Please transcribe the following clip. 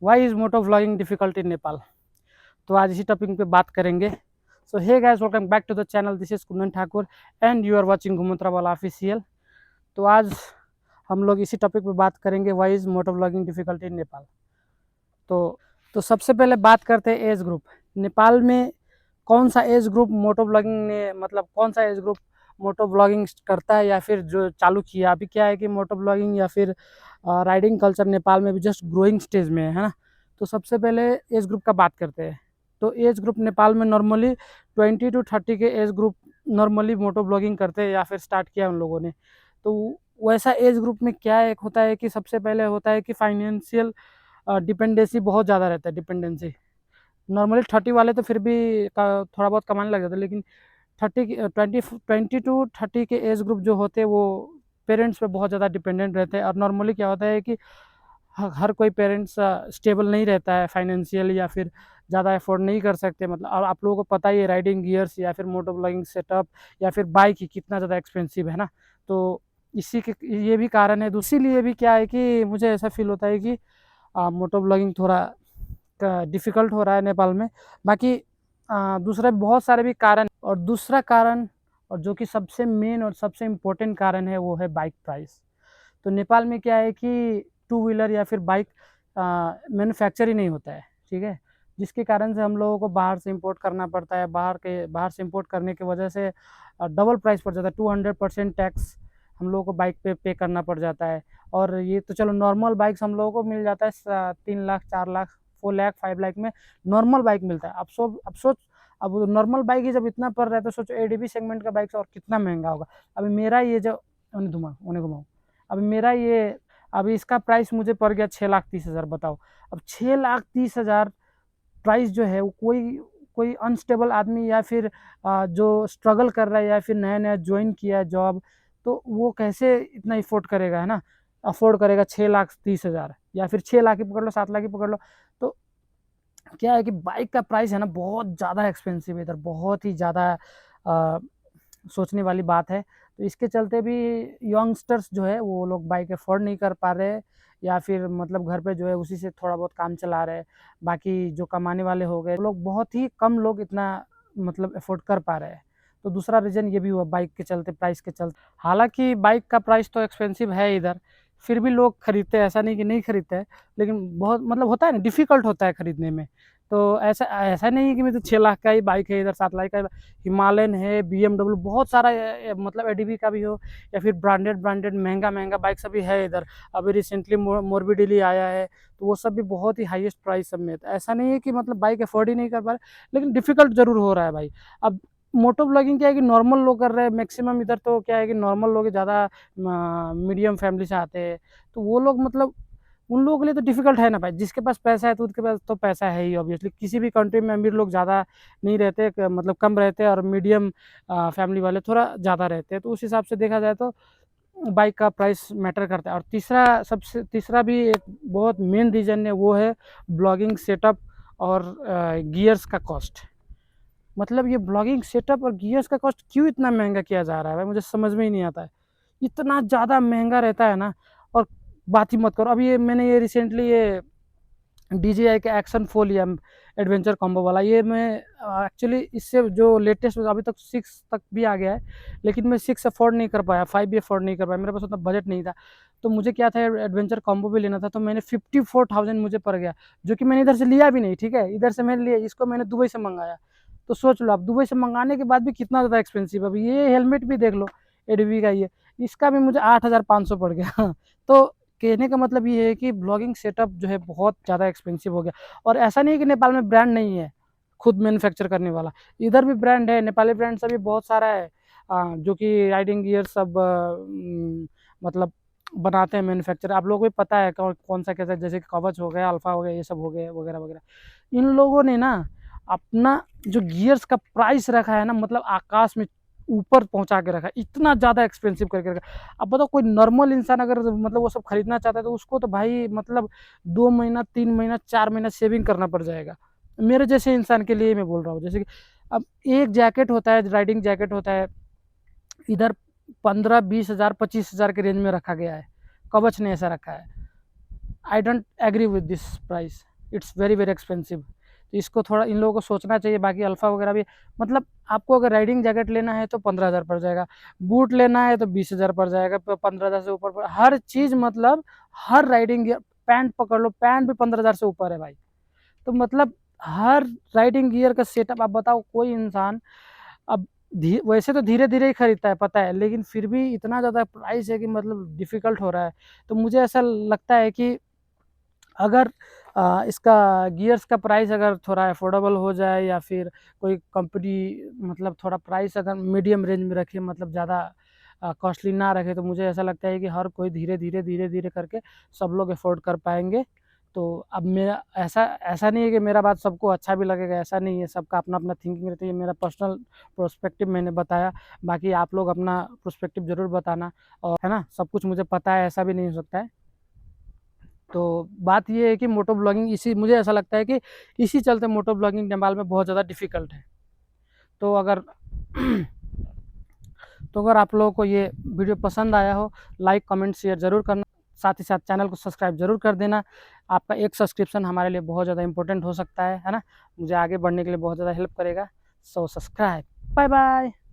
Y is moto vlogging difficult in Nepal. तो आज इसी टॉपिक पे बात करेंगे। So hey guys, welcome back to the channel. This is Kundan Thakur and you are watching Ghumantra Wala official. तो आज हम लोग इसी टॉपिक पे बात करेंगे, why is moto vlogging difficult in Nepal. तो सबसे पहले बात करते हैं एज ग्रुप। नेपाल में कौन सा एज ग्रुप मोटो ब्लॉगिंग ने मतलब कौन सा एज ग्रुप मोटो ब्लॉगिंग करता है या फिर जो चालू किया। अभी क्या है कि मोटो ब्लॉगिंग या फिर राइडिंग कल्चर नेपाल में भी जस्ट ग्रोइंग स्टेज में है ना। तो सबसे पहले एज ग्रुप का बात करते हैं। तो एज ग्रुप नेपाल में नॉर्मली 20 to 30 के एज ग्रुप नॉर्मली मोटो ब्लॉगिंग करते हैं या फिर स्टार्ट किया उन लोगों ने। तो वैसा एज ग्रुप में क्या एक होता है कि सबसे पहले होता है कि फाइनेंशियल डिपेंडेंसी बहुत ज़्यादा रहता है। डिपेंडेंसी नॉर्मली 30 वाले तो फिर भी थोड़ा बहुत कमाने लग जाता है, लेकिन 20 to 30 के एज ग्रुप जो होते हैं वो पेरेंट्स पे बहुत ज़्यादा डिपेंडेंट रहते हैं। और नॉर्मली क्या होता है कि हर कोई पेरेंट्स स्टेबल नहीं रहता है फाइनेंशियल या फिर ज़्यादा अफोर्ड नहीं कर सकते। मतलब और आप लोगों को पता ही है राइडिंग गियर्स या फिर मोटो ब्लॉगिंग सेटअप या फिर बाइक ही कितना ज़्यादा एक्सपेंसिव है ना। तो इसी के ये भी कारण है। दूसरी लिए भी क्या है कि मुझे ऐसा फील होता है कि मोटो ब्लॉगिंग थोड़ा डिफ़िकल्ट हो रहा है नेपाल में। बाकी दूसरे बहुत सारे भी कारण और दूसरा कारण और जो कि सबसे मेन और सबसे इम्पोर्टेंट कारण है वो है बाइक प्राइस। तो नेपाल में क्या है कि टू व्हीलर या फिर बाइक मैन्युफैक्चर ही नहीं होता है, ठीक है। जिसके कारण से हम लोगों को बाहर से इंपोर्ट करना पड़ता है। बाहर से इंपोर्ट करने की वजह से डबल प्राइस पड़ जाता है। 200% टैक्स हम लोगों को बाइक पे करना पड़ जाता है। और ये तो चलो नॉर्मल बाइक्स हम लोगों को मिल जाता है 3 लाख 4 लाख 4 लाख 5 लाख में नॉर्मल बाइक मिलता है। अब सोच, अब नॉर्मल बाइक ही जब इतना पड़ रहा है तो सोचो एडीबी सेगमेंट का बाइक और कितना महंगा होगा। अभी मेरा ये जो उन्हें घुमाओ, अभी मेरा ये अभी इसका प्राइस मुझे पड़ गया 6,30,000। बताओ, अब 6,30,000 प्राइस जो है वो कोई कोई अनस्टेबल आदमी या फिर जो स्ट्रगल कर रहा है या फिर नया नया ज्वाइन किया है जॉब, तो वो कैसे इतना अफोर्ड करेगा, है ना। अफोर्ड करेगा 6,30,000 या फिर 6 लाख ही पकड़ लो, 7 लाख ही पकड़ लो। तो क्या है कि बाइक का प्राइस है ना बहुत ज़्यादा एक्सपेंसिव है इधर, बहुत ही ज़्यादा सोचने वाली बात है। तो इसके चलते भी यंगस्टर्स जो है वो लोग बाइक अफोर्ड नहीं कर पा रहे या फिर मतलब घर पे जो है उसी से थोड़ा बहुत काम चला रहे। बाकी जो कमाने वाले हो गए लोग, बहुत ही कम लोग इतना मतलब अफोर्ड कर पा रहे हैं। तो दूसरा रीज़न ये भी हुआ बाइक के चलते, प्राइस के चलते। हालांकि बाइक का प्राइस तो एक्सपेंसिव है इधर, फिर भी लोग खरीदते हैं, ऐसा नहीं कि नहीं खरीदते हैं। लेकिन बहुत मतलब होता है ना, डिफ़िकल्ट होता है खरीदने में। तो ऐसा ऐसा नहीं है कि मैं तो 6 लाख का ही बाइक है इधर, 7 लाख का ही हिमालयन है, बीएमडब्ल्यू, बहुत सारा मतलब एडीबी का भी हो या फिर ब्रांडेड ब्रांडेड महंगा महंगा बाइक सभी है इधर। अभी रिसेंटली मोरबिडेली आया है, तो वो सब भी बहुत ही हाईएस्ट प्राइस सब में। तो ऐसा नहीं है कि मतलब बाइक अफोर्ड ही नहीं कर पा रहे, लेकिन डिफिकल्ट जरूर हो रहा है भाई। अब मोटो ब्लॉगिंग क्या है कि नॉर्मल लोग कर रहे हैं मैक्सिमम इधर। तो क्या है कि नॉर्मल लोग ज़्यादा मीडियम फैमिली से आते हैं, तो वो लोग मतलब उन लोगों के लिए तो डिफ़िकल्ट है ना भाई। जिसके पास पैसा है तो उसके पास तो पैसा है ही ऑब्वियसली। किसी भी कंट्री में अमीर लोग ज़्यादा नहीं रहते, मतलब कम रहते हैं, और मीडियम फैमिली वाले थोड़ा ज़्यादा रहते हैं। तो उस हिसाब से देखा जाए तो बाइक का प्राइस मैटर करता है। और तीसरा भी एक बहुत मेन रीज़न है, वो है ब्लॉगिंग सेटअप और गियर्स का कॉस्ट। मतलब ये ब्लॉगिंग सेटअप और गियर्स का कॉस्ट क्यों इतना महंगा किया जा रहा है भाई, मुझे समझ में ही नहीं आता है। इतना ज़्यादा महंगा रहता है ना। और बात ही मत करो, अभी ये मैंने ये रिसेंटली ये DJI का एक्शन 4 लिया, एडवेंचर कॉम्बो वाला। ये मैं एक्चुअली इससे जो लेटेस्ट अभी तक 6 तक भी आ गया है, लेकिन मैं 6 अफोर्ड नहीं कर पाया, 5 भी अफोर्ड नहीं कर पाया, मेरे पास उतना बजट नहीं था। तो मुझे क्या था, एडवेंचर कॉम्बो भी लेना था, तो मैंने 54,000 मुझे पड़ गया, जो कि मैंने इधर से लिया भी नहीं, ठीक है। इधर से मैंने लिया, इसको मैंने दुबई से मंगाया। तो सोच लो आप, दुबई से मंगाने के बाद भी कितना ज़्यादा एक्सपेंसिव है। अभी ये हेलमेट भी देख लो, एडीबी का ये, इसका भी मुझे 8,500 पड़ गया। तो कहने का मतलब ये है कि ब्लॉगिंग सेटअप जो है बहुत ज़्यादा एक्सपेंसिव हो गया। और ऐसा नहीं है कि नेपाल में ब्रांड नहीं है खुद मैन्युफैक्चर करने वाला, इधर भी ब्रांड है, नेपाली ब्रांड सभी बहुत सारा है। जो कि राइडिंग गियर सब मतलब बनाते हैं मैन्युफैक्चर। आप लोगों को भी पता है कौन कौन सा कैसा, जैसे कि कवच हो गया, अल्फा हो गया, ये सब हो गए वगैरह वगैरह। इन लोगों ने ना अपना जो गियर्स का प्राइस रखा है ना, मतलब आकाश में ऊपर पहुंचा के रखा है, इतना ज़्यादा एक्सपेंसिव करके रखा। अब बताओ कोई नॉर्मल इंसान अगर मतलब वो सब खरीदना चाहता है तो उसको तो भाई मतलब 2 महीना 3 महीना 4 महीना सेविंग करना पड़ जाएगा। मेरे जैसे इंसान के लिए मैं बोल रहा हूँ, जैसे कि अब एक जैकेट होता है, राइडिंग जैकेट होता है, इधर 15-20 हज़ार 25 हज़ार के रेंज में रखा गया है। कवच ने ऐसा रखा है। I don't agree with this price. It's very very expensive. तो इसको थोड़ा इन लोगों को सोचना चाहिए। बाकी अल्फ़ा वगैरह भी मतलब आपको अगर राइडिंग जैकेट लेना है तो 15,000 पड़ जाएगा, बूट लेना है तो 20,000 पड़ जाएगा, 15,000 से ऊपर हर चीज़, मतलब हर राइडिंग गियर, पैंट पकड़ लो, पैंट भी 15,000 से ऊपर है भाई। तो मतलब हर राइडिंग गियर का सेटअप, आप बताओ कोई इंसान अब वैसे तो धीरे धीरे ही खरीदता है पता है, लेकिन फिर भी इतना ज़्यादा प्राइस है कि मतलब डिफ़िकल्ट हो रहा है। तो मुझे ऐसा लगता है कि अगर इसका गियर्स का प्राइस अगर थोड़ा अफोर्डेबल हो जाए, या फिर कोई कंपनी मतलब थोड़ा प्राइस अगर मीडियम रेंज में रखे, मतलब ज़्यादा कॉस्टली ना रखे, तो मुझे ऐसा लगता है कि हर कोई धीरे धीरे करके सब लोग अफोर्ड कर पाएंगे। तो अब मेरा ऐसा ऐसा नहीं है कि मेरा बात सबको अच्छा भी लगेगा, ऐसा नहीं है, सबका अपना अपना थिंकिंग रहती है। मेरा पर्सनल प्रोस्पेक्टिव मैंने बताया, बाकी आप लोग अपना प्रोस्पेक्टिव ज़रूर बताना, और है ना, सब कुछ मुझे पता है ऐसा भी नहीं हो सकता है। तो बात ये है कि मोटो ब्लॉगिंग, इसी मुझे ऐसा लगता है कि इसी चलते मोटो ब्लॉगिंग नेपाल में बहुत ज़्यादा डिफ़िकल्ट है। तो अगर तो अगर आप लोगों को ये वीडियो पसंद आया हो, लाइक कमेंट शेयर ज़रूर करना, साथ ही साथ चैनल को सब्सक्राइब ज़रूर कर देना। आपका एक सब्सक्रिप्शन हमारे लिए बहुत ज़्यादा इंपॉर्टेंट हो सकता है ना, मुझे आगे बढ़ने के लिए बहुत ज़्यादा हेल्प करेगा। So subscribe. Bye bye.